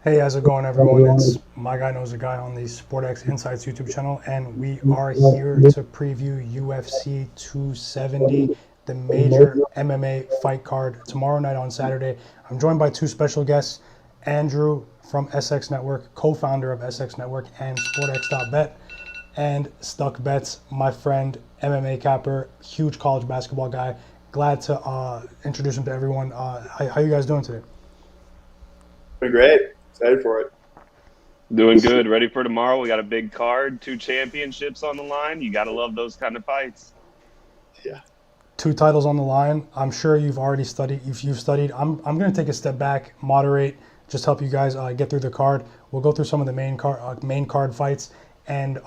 Hey, how's it going, everyone? It's My Guy Knows a Guy on the SportX Insights YouTube channel, and we are here to preview UFC 270, the major MMA fight card tomorrow night on Saturday. I'm joined by two special guests, Andrew from SX Network, co-founder of SX Network and SportX.BET, and Stuck Bets, my friend, MMA capper, huge college basketball guy. Glad to introduce him to everyone. How you guys doing today? Doing great. Excited for it. Doing good. Ready for tomorrow. We got a big card, 2 championships on the line. You got to love those kind of fights. Yeah. 2 titles on the line. I'm sure you've already studied. If you've studied, I'm going to take a step back, moderate, just help you guys get through the card. We'll go through some of the main card fights, and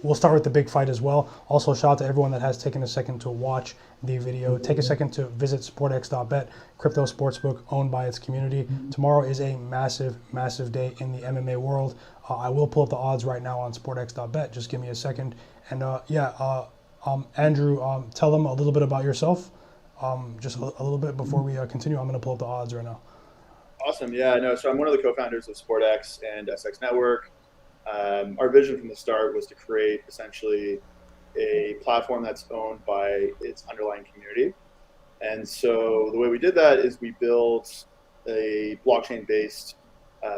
we'll start with the big fight as well. Also, shout out to everyone that has taken a second to watch the video. Take a second to visit SportX.BET, crypto sportsbook owned by its community. Tomorrow is a massive, massive day in the MMA world. I will pull up the odds right now on SportX.BET. Just give me a second. And Andrew, tell them a little bit about yourself. Just a little bit before we continue. I'm going to pull up the odds right now. Awesome. Yeah, no. So I'm one of the co-founders of SportX and SX Network. Our vision from the start was to create essentially a platform that's owned by its underlying community. And so the way we did that is we built a blockchain-based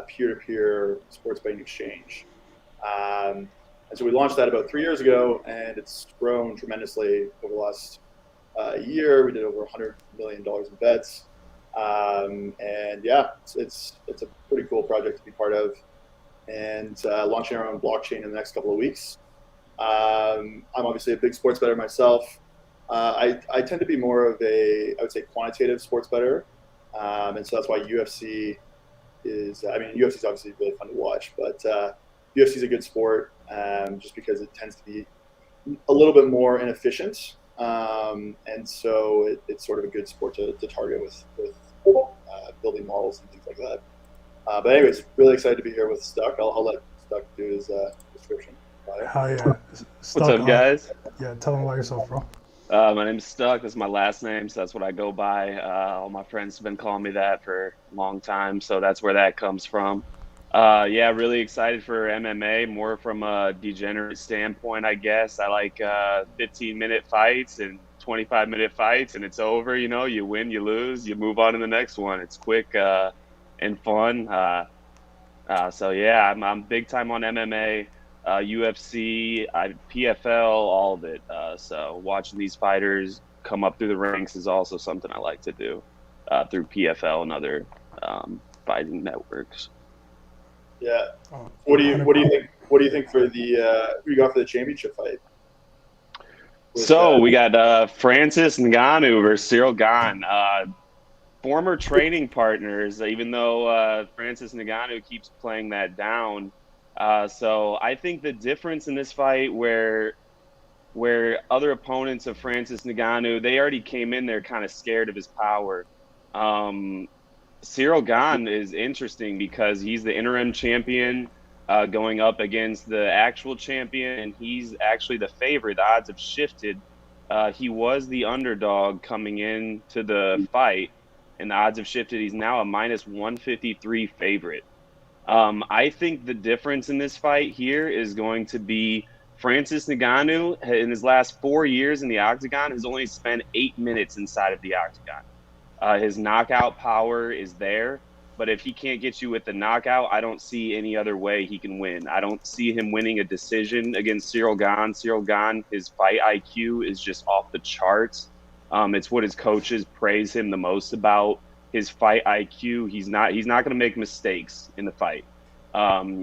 peer-to-peer sports betting exchange. And so we launched that about 3 years ago, and it's grown tremendously over the last year. We did over $100 million in bets. And yeah, it's a pretty cool project to be part of, and launching our own blockchain in the next couple of weeks. I'm obviously a big sports bettor myself. I tend to be more of I would say, quantitative sports bettor. And so that's why UFC is, UFC is obviously really fun to watch, but UFC is a good sport just because it tends to be a little bit more inefficient. And so it's sort of a good sport to target with building models and things like that. But anyways, really excited to be here with Stuck. I'll let Stuck do his description. Hell yeah. What's Stuck. up, guys? Yeah, tell them about yourself, bro. My name's Stuck. That's my last name, so that's what I go by. All my friends have been calling me that for a long time, so that's where that comes from. Yeah, really excited for MMA, more from a degenerate standpoint, I guess. I like 15-minute fights and 25-minute fights, and it's over. You know, you win, you lose, you move on to the next one. It's quick and fun. So yeah, I'm big time on MMA, UFC, PFL, all of it. So watching these fighters come up through the ranks is also something I like to do through PFL and other fighting networks. Yeah. Oh, What do you think? What do you think for the who you got for the championship fight? So we got Francis Ngannou versus Cyril Gane. Former training partners, even though Francis Ngannou keeps playing that down. So I think the difference in this fight, where other opponents of Francis Ngannou, they already came in there kind of scared of his power. Cyril Gane is interesting because he's the interim champion going up against the actual champion, and he's actually the favorite. The odds have shifted. He was the underdog coming into the fight, and the odds have shifted. He's now a minus 153 favorite. I think the difference in this fight here is going to be Francis Ngannou in his last 4 years in the octagon has only spent 8 minutes inside of the octagon. His knockout power is there, but if he can't get you with the knockout, I don't see any other way he can win. I don't see him winning a decision against Cyril Gane. Cyril Gane, his fight IQ is just off the charts. It's what his coaches praise him the most about. His fight IQ. He's not going to make mistakes in the fight.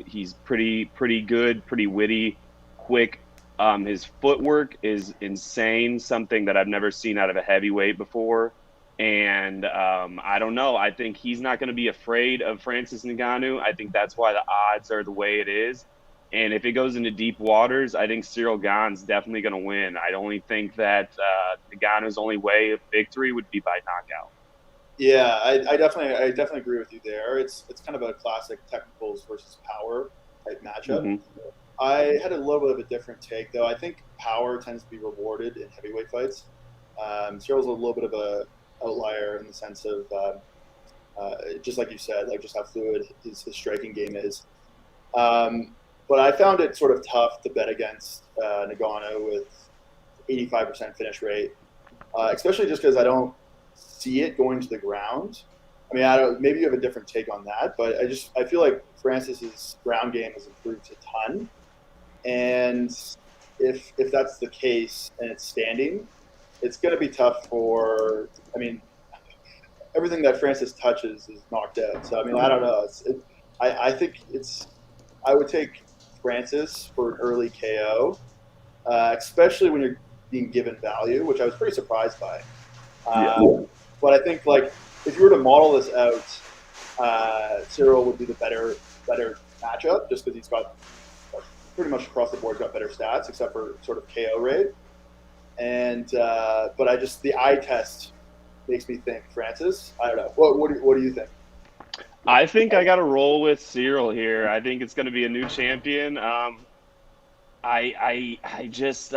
He's pretty good, pretty witty, quick. His footwork is insane, something that I've never seen out of a heavyweight before. And I don't know. I think he's not going to be afraid of Francis Ngannou. I think that's why the odds are the way it is. And if it goes into deep waters, I think Cyril Gane's definitely going to win. I only think that Ngannou's only way of victory would be by knockout. Yeah, I definitely agree with you there. It's kind of a classic technicals versus power type matchup. Mm-hmm. I had a little bit of a different take though. I think power tends to be rewarded in heavyweight fights. Cyril's a little bit of a outlier in the sense of just like you said, like just how fluid his striking game is. But I found it sort of tough to bet against Ngannou with 85% finish rate, especially just because I don't see it going to the ground. I mean, I don't. Maybe you have a different take on that, but I feel like Francis's ground game has improved a ton, and if that's the case and it's standing, it's going to be tough for. I mean, everything that Francis touches is knocked out. So I mean, I don't know. I think it's. I would take Francis for an early KO, especially when you're being given value, which I was pretty surprised by. But I think like if you were to model this out, Cyril would be the better matchup just because he's got pretty much across the board got better stats except for sort of KO rate. And but the eye test makes me think Francis. I don't know. What do you think? I think I got to roll with Cyril here. I think it's going to be a new champion. I just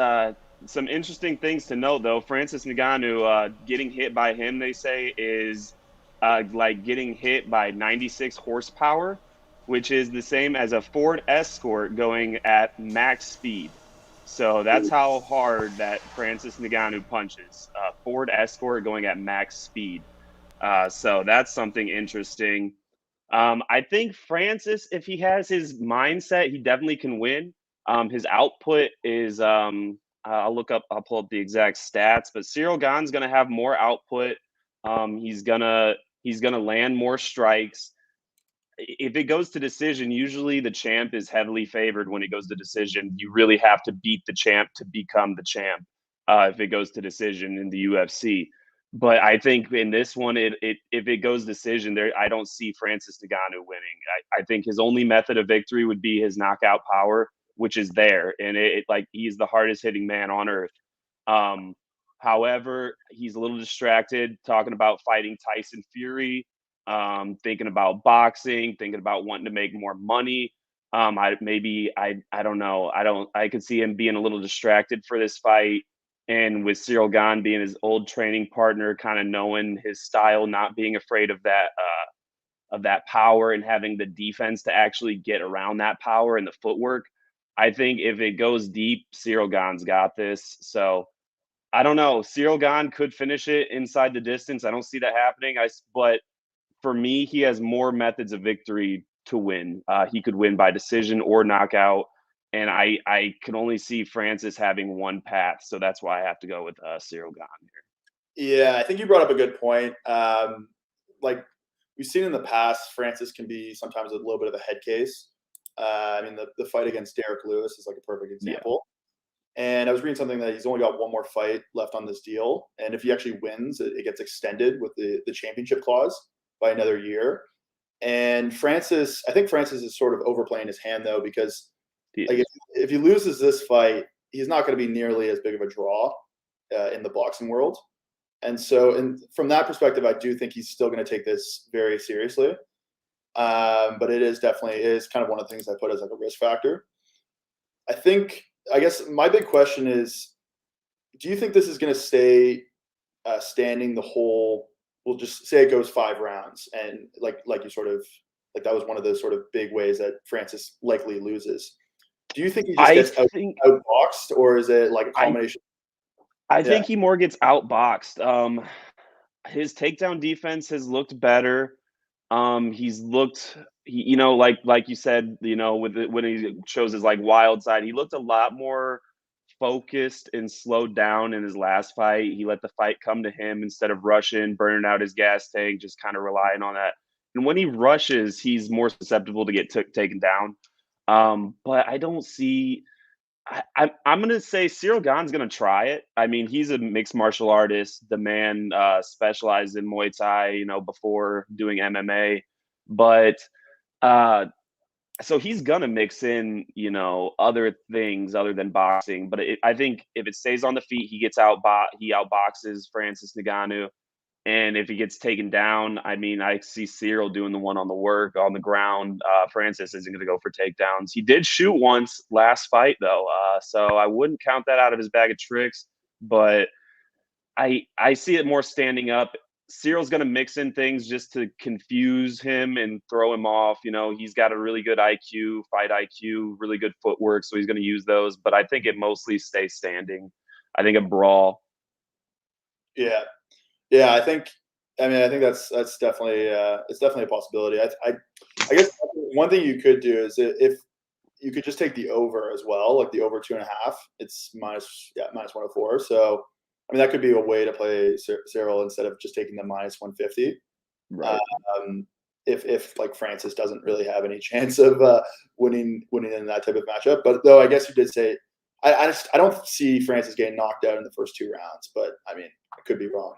some interesting things to note though. Francis Ngannou getting hit by him, they say, is like getting hit by 96 horsepower, which is the same as a Ford Escort going at max speed. So that's how hard that Francis Ngannou punches. Ford Escort going at max speed. So that's something interesting. I think Francis, if he has his mindset, he definitely can win. His output is I'll pull up the exact stats, but Cyril Gane's gonna have more output. He's gonna land more strikes. If it goes to decision, usually the champ is heavily favored when it goes to decision. You really have to beat the champ to become the champ if it goes to decision in the UFC. But I think in this one, if it goes decision, there I don't see Francis Ngannou winning. I think his only method of victory would be his knockout power, which is there, and like he's the hardest hitting man on earth. However, he's a little distracted talking about fighting Tyson Fury, thinking about boxing, thinking about wanting to make more money. I don't know. I could see him being a little distracted for this fight. And with Cyril Gane being his old training partner, kind of knowing his style, not being afraid of that power and having the defense to actually get around that power and the footwork. I think if it goes deep, Cyril Gane's got this. So I don't know. Cyril Gane could finish it inside the distance. I don't see that happening. But for me, he has more methods of victory to win. He could win by decision or knockout. And I can only see Francis having one path. So that's why I have to go with Cyril Gane here. Yeah, I think you brought up a good point. Like we've seen in the past, Francis can be sometimes a little bit of a head case. I mean, the fight against Derek Lewis is like a perfect example. Yeah. And I was reading something that he's only got one more fight left on this deal. And if he actually wins, it gets extended with the championship clause by another year. And Francis, I think Francis is sort of overplaying his hand, though, because like if he loses this fight, he's not going to be nearly as big of a draw in the boxing world. And so from that perspective, I do think he's still going to take this very seriously. But it is kind of one of the things I put as like a risk factor. I guess my big question is, do you think this is going to stay standing the whole, we'll just say it goes 5 rounds, and like you sort of, like that was one of the sort of big ways that Francis likely loses. Do you think he just gets outboxed, or is it like a combination? I think he more gets outboxed. His takedown defense has looked better. He's looked, like you said, when he shows his like wild side, he looked a lot more focused and slowed down in his last fight. He let the fight come to him instead of rushing, burning out his gas tank, just kind of relying on that. And when he rushes, he's more susceptible to get taken down. But I don't see. I'm going to say Cyril Gane's going to try it. I mean, he's a mixed martial artist. The man specialized in Muay Thai, before doing MMA. But so he's going to mix in, other things other than boxing. But I think if it stays on the feet, he outboxes Francis Ngannou. And if he gets taken down, I mean, I see Cyril doing the one on the work on the ground. Francis isn't going to go for takedowns. He did shoot once last fight, though, so I wouldn't count that out of his bag of tricks. But I see it more standing up. Cyril's going to mix in things just to confuse him and throw him off. He's got a really good IQ, fight IQ, really good footwork, so he's going to use those. But I think it mostly stays standing. I think a brawl. Yeah. Yeah, I think that's definitely it's definitely a possibility. I guess one thing you could do is if you could just take the over as well, like the over 2.5. It's minus 104. So I mean that could be a way to play Cyril instead of just taking the minus 150. Right. If like Francis doesn't really have any chance of winning in that type of matchup, but though I guess you did say I don't see Francis getting knocked out in the first 2 rounds, but I mean I could be wrong.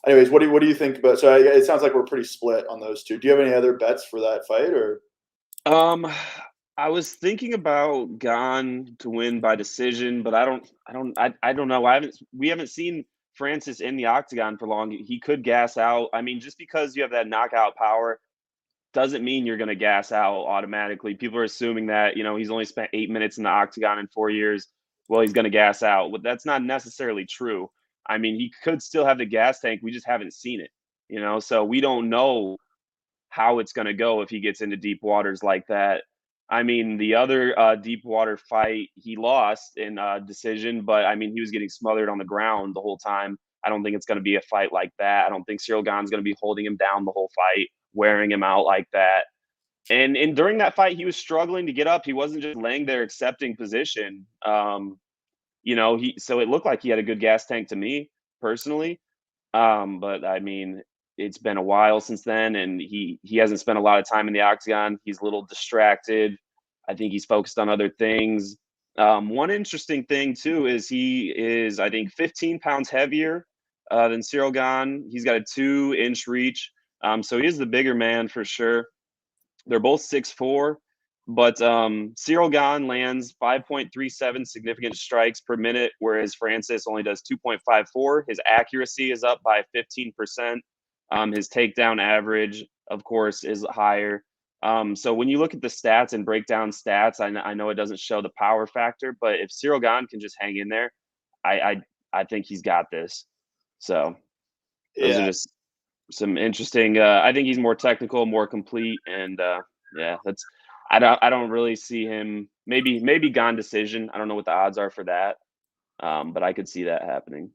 Anyways, what do you think about? So it sounds like we're pretty split on those two. Do you have any other bets for that fight, or? I was thinking about Gane to win by decision, but I don't know. We haven't seen Francis in the octagon for long. He could gas out. I mean, just because you have that knockout power doesn't mean you're going to gas out automatically. People are assuming that, he's only spent 8 minutes in the octagon in 4 years. Well, he's going to gas out. But that's not necessarily true. I mean, he could still have the gas tank. We just haven't seen it, so we don't know how it's going to go if he gets into deep waters like that. I mean, the other deep water fight, he lost in decision, but I mean, he was getting smothered on the ground the whole time. I don't think it's going to be a fight like that. I don't think Cyril Gane's going to be holding him down the whole fight, wearing him out like that. And during that fight, he was struggling to get up. He wasn't just laying there accepting position. So it looked like he had a good gas tank to me personally. But I mean, it's been a while since then, and he hasn't spent a lot of time in the octagon. He's a little distracted. I think he's focused on other things. One interesting thing too is he is, I think, 15 pounds heavier than Cyril Gane. He's got a 2-inch reach. So he is the bigger man for sure. They're both 6'4", but Cyril Gane lands 5.37 significant strikes per minute, whereas Francis only does 2.54. His accuracy is up by 15%. His takedown average of course, is higher. So when you look at the stats and break down stats, I know it doesn't show the power factor, but if Cyril Gane can just hang in there, I think he's got this. So those are just some interesting. I think he's more technical, more complete, and yeah, that's. I don't really see him. Maybe Gane decision. I don't know what the odds are for that, but I could see that happening.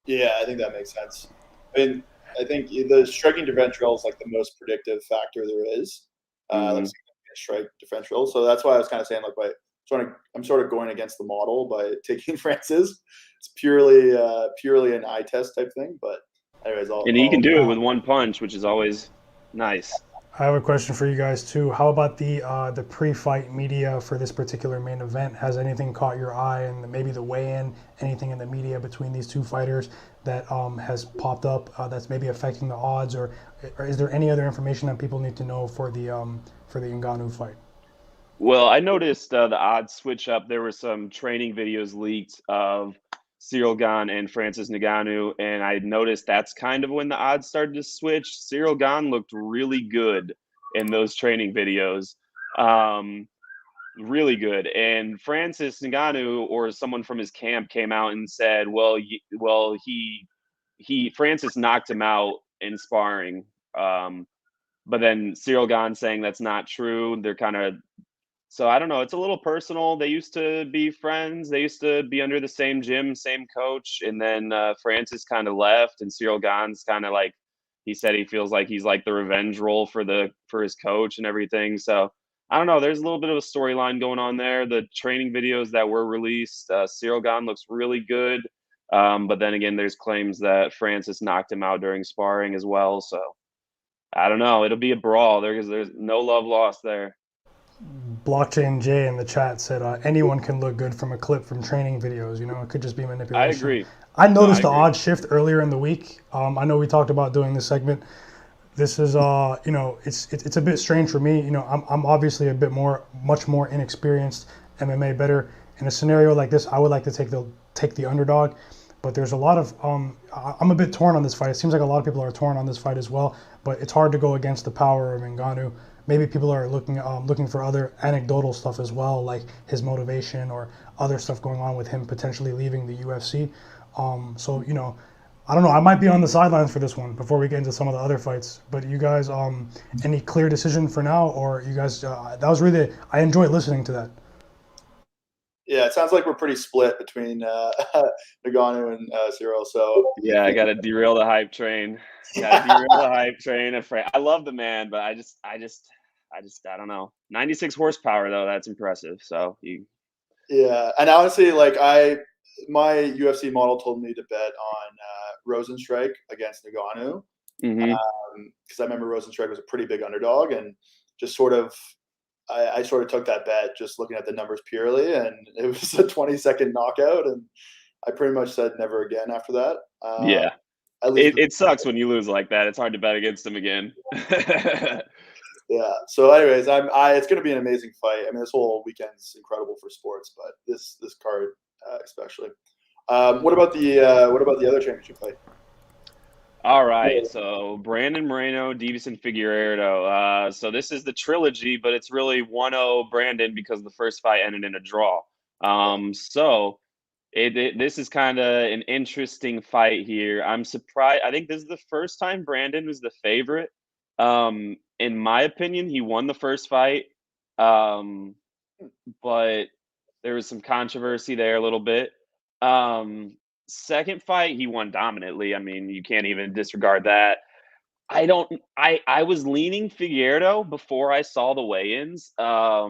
Yeah, I think that makes sense. I mean, I think the striking differential is like the most predictive factor there is, like strike differential. So that's why I was kind of saying, like, I'm sort of going against the model by taking Francis. It's purely an eye test type thing. But anyways, and he can do it with one punch, which is always nice. I have a question for you guys too. How about the pre-fight media for this particular main event? Has anything caught your eye, and maybe the weigh-in, anything in the media between these two fighters that has popped up that's maybe affecting the odds, or is there any other information that people need to know for the Ngannou fight? Well, I noticed the odds switch up. There were some training videos leaked of Cyril Gane and Francis Ngannou, and I noticed that's kind of when the odds started to switch. Cyril Gane looked really good in those training videos, really good. And Francis Ngannou, or someone from his camp, came out and said, "Well, Francis knocked him out in sparring." But then Cyril Gane saying that's not true. They're kind of so I don't know. It's a little personal. They used to be friends. They used to be under the same gym, same coach. And then Francis kind of left, and Cyril Gane's kind of like he said he feels like he's like the revenge role for his coach and everything. So I don't know. There's a little bit of a storyline going on there. The training videos that were released, Cyril Gane looks really good. But then again, there's claims that Francis knocked him out during sparring as well. So I don't know. It'll be a brawl. There's no love lost there. Blockchain J in the chat said anyone can look good from a clip from training videos. You know, it could just be manipulation. I agree. I noticed the odds shift earlier in the week. I know we talked about doing this segment. This is you know, it's a bit strange for me. You know, I'm obviously much more inexperienced MMA better. In a scenario like this, I would like to take the underdog. But there's a lot of I'm a bit torn on this fight. It seems like a lot of people are torn on this fight as well. But it's hard to go against the power of Ngannou. Maybe people are looking for other anecdotal stuff as well, like his motivation or other stuff going on with him potentially leaving the UFC. So, you know, I don't know. I might be on the sidelines for this one before we get into some of the other fights. But you guys, any clear decision for now, or you guys? That was really. I enjoyed listening to that. Yeah, it sounds like we're pretty split between Ngannou and Cyril. So yeah, I got to derail the hype train. I love the man, but I don't know. 96 horsepower though, that's impressive. So yeah, and honestly, like my UFC model told me to bet on Rosenstrike against Ngannou because I remember Rosenstrike was a pretty big underdog, and just sort of. I sort of took that bet just looking at the numbers purely, and it was a 20-second knockout, and I pretty much said never again after that. Yeah, it sucks when you lose like that. It's hard to bet against him again. Yeah. So, anyways, it's going to be an amazing fight. I mean, this whole weekend's incredible for sports, but this card especially. What about the other championship fight? All right, so Brandon Moreno, Deiveson Figueiredo. So this is the trilogy, but it's really 1-0 Brandon because the first fight ended in a draw. So this is kind of an interesting fight here. I'm surprised. I think this is the first time Brandon was the favorite. In my opinion, he won the first fight, but there was some controversy there a little bit. Second fight, he won dominantly. I mean, you can't even disregard that. I was leaning Figueiredo before I saw the weigh-ins. I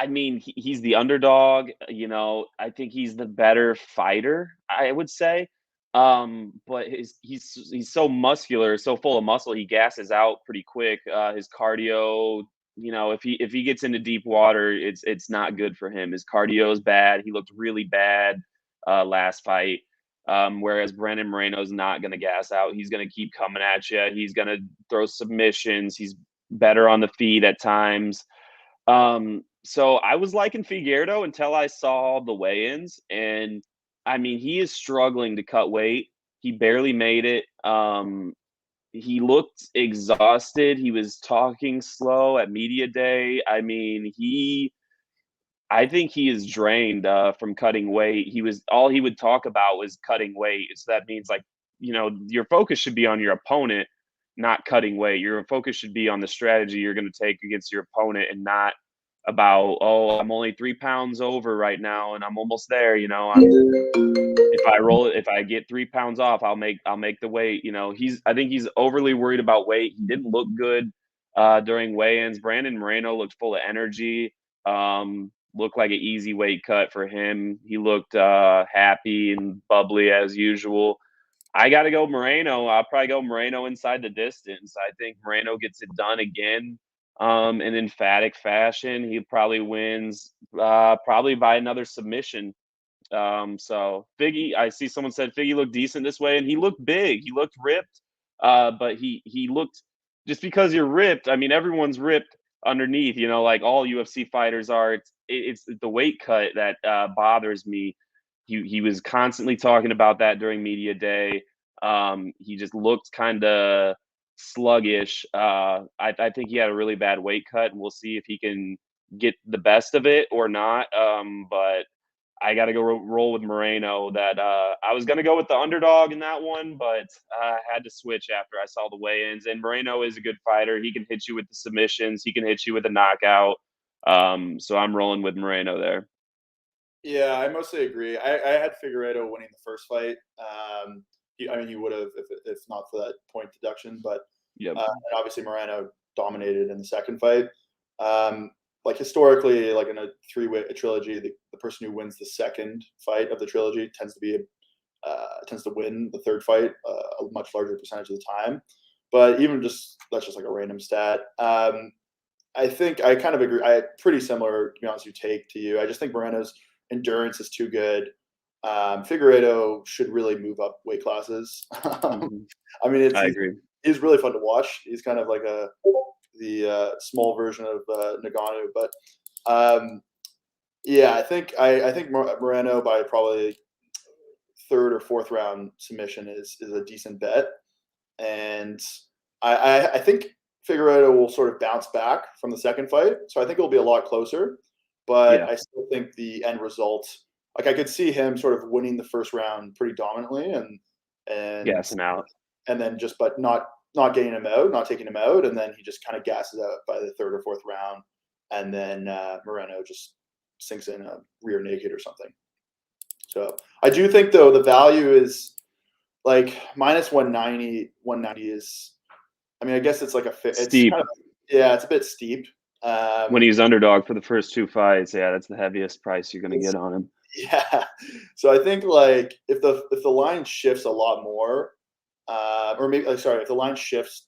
mean, he's the underdog. You know, I think he's the better fighter, I would say. But he's so muscular, so full of muscle. He gasses out pretty quick. His cardio, you know, if he gets into deep water, it's not good for him. His cardio is bad. He looked really bad last fight. Whereas Brandon Moreno's not going to gas out. He's going to keep coming at you. He's going to throw submissions. He's better on the feet at times. So I was liking Figueiredo until I saw the weigh-ins. And, I mean, he is struggling to cut weight. He barely made it. he looked exhausted. He was talking slow at media day. I mean, I think he is drained from cutting weight. All he would talk about was cutting weight. So that means, like, your focus should be on your opponent, not cutting weight. Your focus should be on the strategy you're going to take against your opponent, and not about, oh, I'm only 3 pounds over right now and I'm almost there. If I get 3 pounds off, I'll make the weight. I think he's overly worried about weight. He didn't look good during weigh-ins. Brandon Moreno looked full of energy. Looked like an easy weight cut for him. He looked happy and bubbly as usual. I got to go Moreno. I'll probably go Moreno inside the distance. I think Moreno gets it done again in emphatic fashion. He probably wins probably by another submission. So Figgy, I see someone said Figgy looked decent this way, and he looked big. He looked ripped, but he looked, just because you're ripped. I mean, everyone's ripped underneath, like all UFC fighters are. It's the weight cut that bothers me. He was constantly talking about that during media day. He just looked kind of sluggish. I think he had a really bad weight cut, and we'll see if he can get the best of it or not. But I got to go roll with Moreno. That I was going to go with the underdog in that one, but I had to switch after I saw the weigh-ins. And Moreno is a good fighter. He can hit you with the submissions. He can hit you with a knockout. So I'm rolling with Moreno there. Yeah, I mostly agree. I had Figueiredo winning the first fight. He would have if not for that point deduction, but Yep. and obviously Moreno dominated in the second fight. Like historically, like in a three-way trilogy, the person who wins the second fight of the trilogy tends to win the third fight a much larger percentage of the time. But even that's just like a random stat. I think I kind of agree. Pretty similar, to be honest, take to you. I just think Moreno's endurance is too good. Figueiredo should really move up weight classes. I mean, I agree. He's really fun to watch. He's kind of like the small version of Ngannou, but yeah, I think Moreno by probably third or fourth round submission is a decent bet, and I think Figueiredo will sort of bounce back from the second fight, so I think it'll be a lot closer. But I still think the end result, like I could see him sort of winning the first round pretty dominantly, and gassing out, and then but not getting him out, not taking him out, and then he just kind of gasses out by the third or fourth round, and then Moreno just sinks in a rear naked or something. So I do think, though, the value is like minus 190. 190 is, I mean, I guess it's like it's steep. It's a bit steep. When he's underdog for the first two fights, that's the heaviest price you're going to get on him. Yeah. So I think like if the line shifts a lot more, or maybe if the line shifts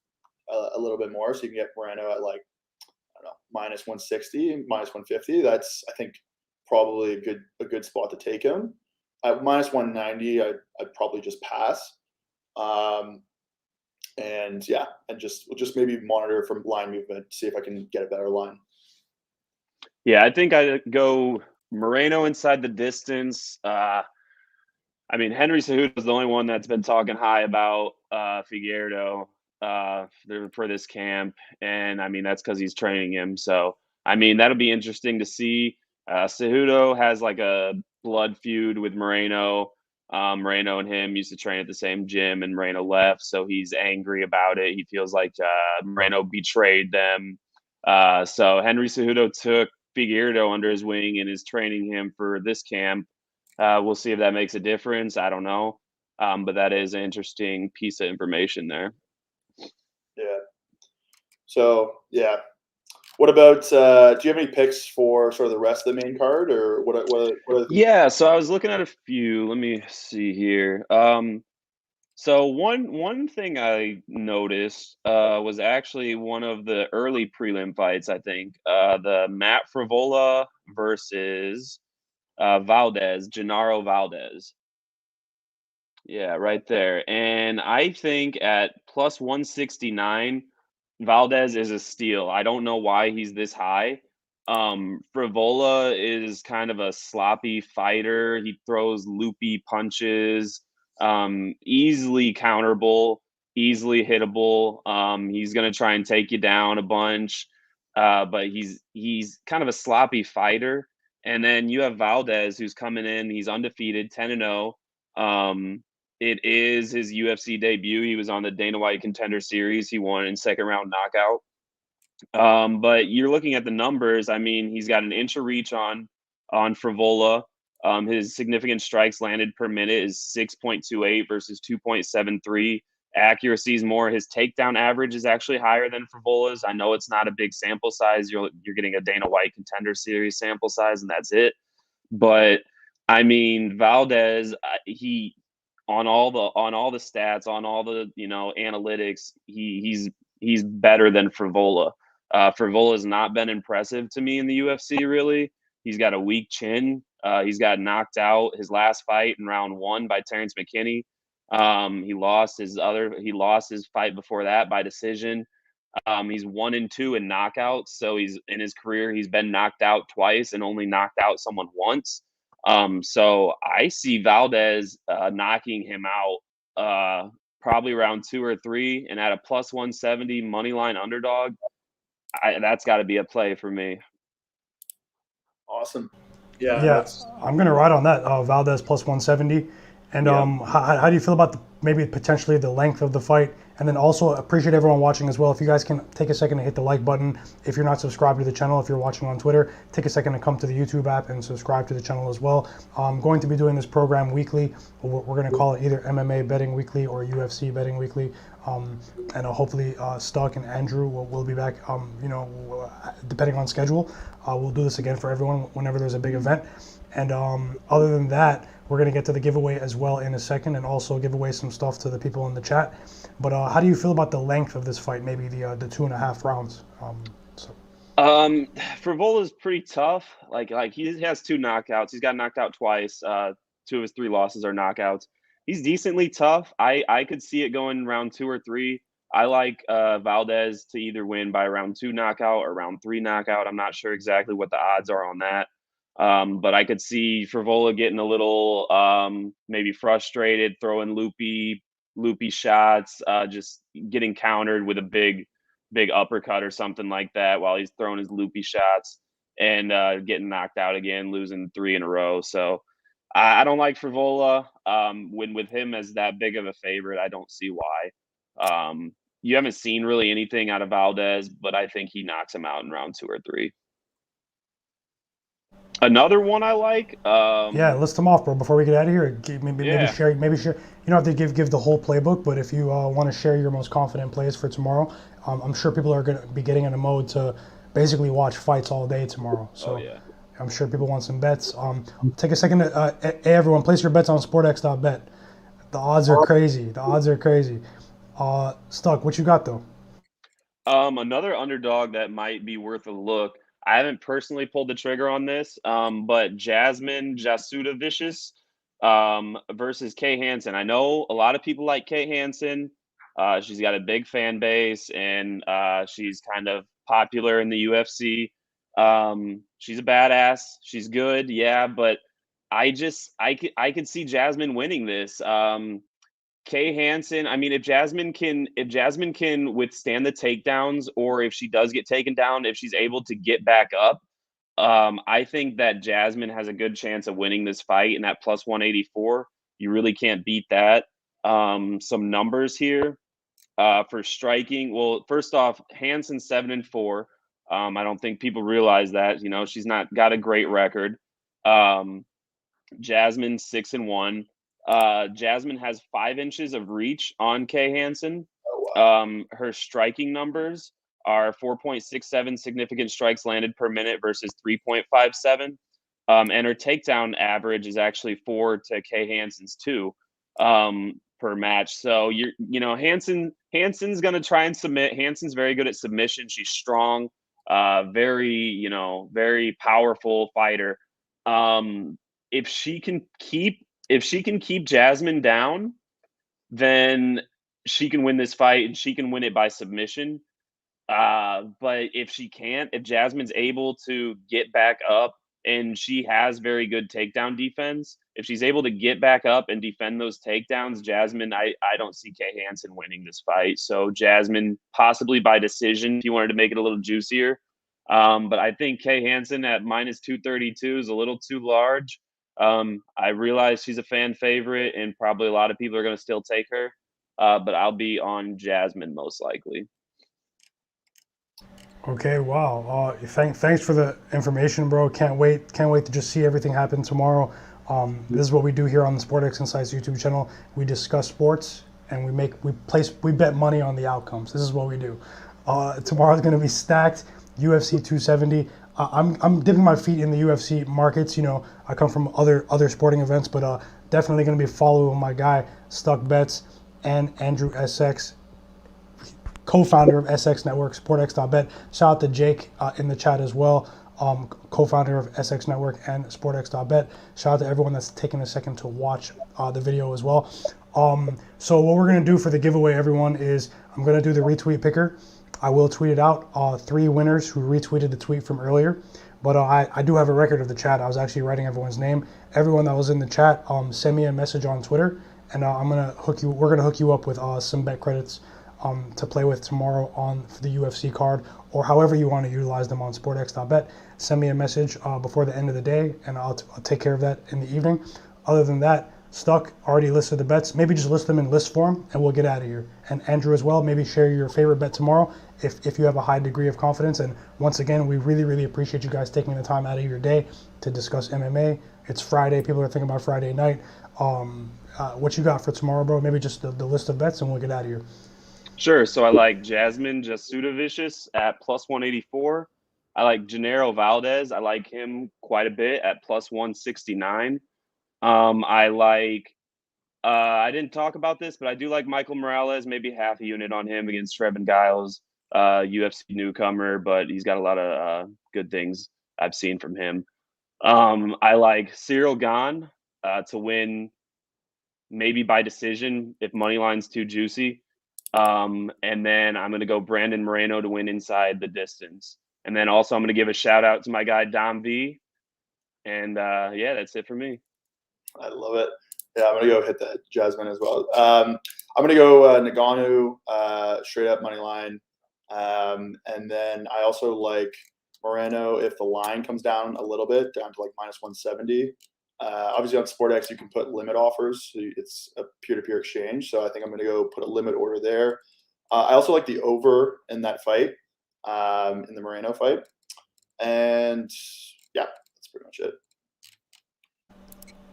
a little bit more, so you can get Moreno at like, I don't know, minus 160, minus 150. That's, I think, probably a good spot to take him. At minus 190, I'd probably just pass. And just maybe monitor from line movement, see if I can get a better line. Yeah, I think I'd go Moreno inside the distance. I mean, Henry Cejudo is the only one that's been talking high about Figueiredo for this camp, and I mean that's because he's training him. So I mean that'll be interesting to see. Cejudo has like a blood feud with Moreno. Moreno and him used to train at the same gym, and Moreno left, so he's angry about it. He feels like Moreno betrayed them. So Henry Cejudo took Figueiredo under his wing and is training him for this camp. We'll see if that makes a difference. I don't know. But that is an interesting piece of information there. Yeah. So, yeah. What about, do you have any picks for sort of the rest of the main card, or what Yeah, so I was looking at a few. Let me see here. So one thing I noticed was actually one of the early prelim fights, I think. The Matt Frevola versus Valdez, Genaro Valdez. Yeah, right there. And I think at plus 169, Valdez is a steal. I don't know why he's this high. Frevola is kind of a sloppy fighter. He throws loopy punches, easily counterable. easily hittable. He's going to try and take you down a bunch, but he's kind of a sloppy fighter. And then you have Valdez, who's coming in. He's undefeated, 10-0. It is his UFC debut. He was on the Dana White Contender Series. He won in second round knockout. But you're looking at the numbers. I mean, he's got an inch of reach on Frevola. His significant strikes landed per minute is 6.28 versus 2.73. Accuracy is more. His takedown average is actually higher than Frevola's. I know it's not a big sample size. You're getting a Dana White Contender Series sample size, and that's it. But I mean, Valdez, he on all the stats, on all the analytics, he's better than Frevola. Frevola has not been impressive to me in the UFC, really. He's got a weak chin. He's got knocked out his last fight in round 1 by Terrence McKinney. He lost his fight before that by decision. He's 1-2 in knockouts. So in his career, he's been knocked out twice and only knocked out someone once. So I see Valdez knocking him out probably round 2 or 3, and at a plus 170 money line underdog, that's got to be a play for me. Awesome. Yeah, I'm going to ride on that, Valdez plus 170. And how do you feel about maybe potentially the length of the fight? And then also appreciate everyone watching as well. If you guys can take a second to hit the like button. If you're not subscribed to the channel, if you're watching on Twitter, take a second to come to the YouTube app and subscribe to the channel as well. I'm going to be doing this program weekly. We're going to call it either MMA Betting Weekly or UFC Betting Weekly. And hopefully Stuck and Andrew will be back, depending on schedule. We'll do this again for everyone whenever there's a big event. And other than that, we're going to get to the giveaway as well in a second, and also give away some stuff to the people in the chat. But how do you feel about the length of this fight? Maybe the 2.5 rounds. Frevola's pretty tough. Like he has 2 knockouts. He's got knocked out twice. 2 of his 3 losses are knockouts. He's decently tough. I could see it going round 2 or 3. I like Valdez to either win by round 2 knockout or round 3 knockout. I'm not sure exactly what the odds are on that. But I could see Frevola getting a little maybe frustrated, throwing loopy shots, just getting countered with a big uppercut or something like that while he's throwing his loopy shots, and getting knocked out again, losing 3 in a row. So I don't like Frevola. When with him as that big of a favorite, I don't see why. You haven't seen really anything out of Valdez, but I think he knocks him out in round 2 or 3. Another one I like. Yeah, list them off, bro. Before we get out of here, maybe share. You don't have to give the whole playbook, but if you want to share your most confident plays for tomorrow, I'm sure people are going to be getting in a mode to basically watch fights all day tomorrow. So I'm sure people want some bets. Take a second to, hey everyone, place your bets on SPORTX.BET. The odds are crazy. Stuck, what you got though? Another underdog that might be worth a look. I haven't personally pulled the trigger on this, but Jasmine Jasudavicius versus Kay Hansen. I know a lot of people like Kay Hansen. She's got a big fan base, and she's kind of popular in the UFC. She's a badass. She's good, yeah, but I could see Jasmine winning this. Kay Hansen, I mean, if Jasmine can withstand the takedowns, or if she does get taken down, if she's able to get back up, I think that Jasmine has a good chance of winning this fight. And at plus 184, you really can't beat that. Some numbers here for striking. Well, first off, Hansen 7-4. I don't think people realize that. She's not got a great record. Jasmine 6-1. Jasmine has 5 inches of reach on Kay Hansen. Oh, wow. Her striking numbers are 4.67 significant strikes landed per minute versus 3.57. And her takedown average is actually 4 to Kay Hansen's 2 per match. So Hansen's gonna try and submit. Hansen's very good at submission. She's strong, very powerful fighter. If she can keep Jasmine down, then she can win this fight, and she can win it by submission. But if she can't, if Jasmine's able to get back up and she has very good takedown defense, if she's able to get back up and defend those takedowns, Jasmine, I don't see Kay Hansen winning this fight. So Jasmine, possibly by decision, if you wanted to make it a little juicier. But I think Kay Hansen at minus 232 is a little too large. I realize she's a fan favorite, and probably a lot of people are going to still take her. But I'll be on Jasmine most likely. Okay, wow. Thanks for the information, bro. Can't wait to just see everything happen tomorrow. This is what we do here on the SportX Insights YouTube channel. We discuss sports and we bet money on the outcomes. This is what we do. Tomorrow's going to be stacked. UFC 270. I'm dipping my feet in the UFC markets. You know, I come from other sporting events, but definitely going to be following my guy Stuck Bets and Andrew SX, co-founder of SX Network, SportX.BET. Shout out to Jake in the chat as well, co-founder of SX Network and SportX.BET. Shout out to everyone that's taking a second to watch the video as well. So what we're going to do for the giveaway, everyone, is I'm going to do the retweet picker. I will tweet it out. 3 winners who retweeted the tweet from earlier. But I do have a record of the chat. I was actually writing everyone's name. Everyone that was in the chat, send me a message on Twitter, and we're gonna hook you up with some bet credits to play with tomorrow on the UFC card, or however you want to utilize them on SportX.BET. Send me a message before the end of the day, and I'll take care of that in the evening. Other than that, Stuck already listed the bets. Maybe just list them in list form, and we'll get out of here. And Andrew as well, maybe share your favorite bet tomorrow if you have a high degree of confidence. And once again, we really, really appreciate you guys taking the time out of your day to discuss MMA. It's Friday. People are thinking about Friday night. What you got for tomorrow, bro? Maybe just the list of bets, and we'll get out of here. Sure. So I like Jasmine Jasudavicius at plus 184. I like Genaro Valdez. I like him quite a bit at plus 169. I like, I didn't talk about this, but I do like Michael Morales, maybe half a unit on him against Trevin Giles, UFC newcomer, but he's got a lot of good things I've seen from him. I like Cyril Gane to win maybe by decision if money line's too juicy. And then I'm going to go Brandon Moreno to win inside the distance. And then also I'm going to give a shout out to my guy Dom V. And yeah, that's it for me. I love it. Yeah, I'm going to go hit that Jasmine as well. I'm going to go Ngannou, straight up money line. And then I also like Moreno if the line comes down a little bit, down to like minus 170. Obviously on SportX, you can put limit offers. So it's a peer-to-peer exchange. So I think I'm going to go put a limit order there. I also like the over in that fight, in the Moreno fight. And yeah, that's pretty much it.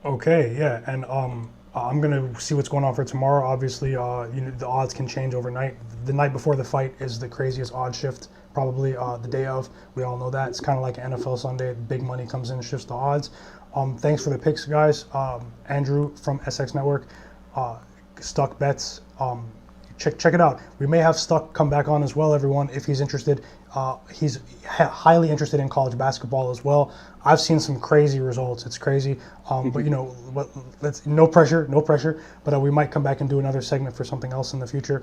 Okay, yeah, and I'm gonna see what's going on for tomorrow. Obviously, the odds can change overnight. The night before the fight is the craziest odd shift, probably the day of. We all know that. It's kind of like NFL Sunday. Big money comes in, shifts the odds. Thanks for the picks, guys. Andrew from SX Network, Stuck Bets. Check it out. We may have Stuck come back on as well, everyone, if he's interested. He's highly interested in college basketball as well. I've seen some crazy results. It's crazy. But you know, no pressure. But we might come back and do another segment for something else in the future.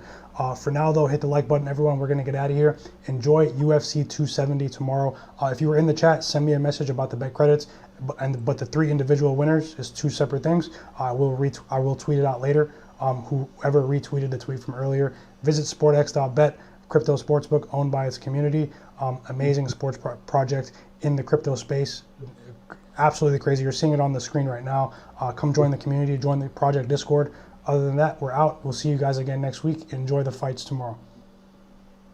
For now, though, hit the like button, everyone. We're gonna get out of here. Enjoy UFC 270 tomorrow. If you were in the chat, send me a message about the bet credits. But the 3 individual winners is 2 separate things. I will tweet it out later. Whoever retweeted the tweet from earlier, visit SportX.BET, crypto sportsbook owned by its community. Amazing sports project in the crypto space. Absolutely crazy. You're seeing it on the screen right now. Come join the community, join the project Discord. Other than that, we're out. We'll see you guys again next week. Enjoy the fights tomorrow.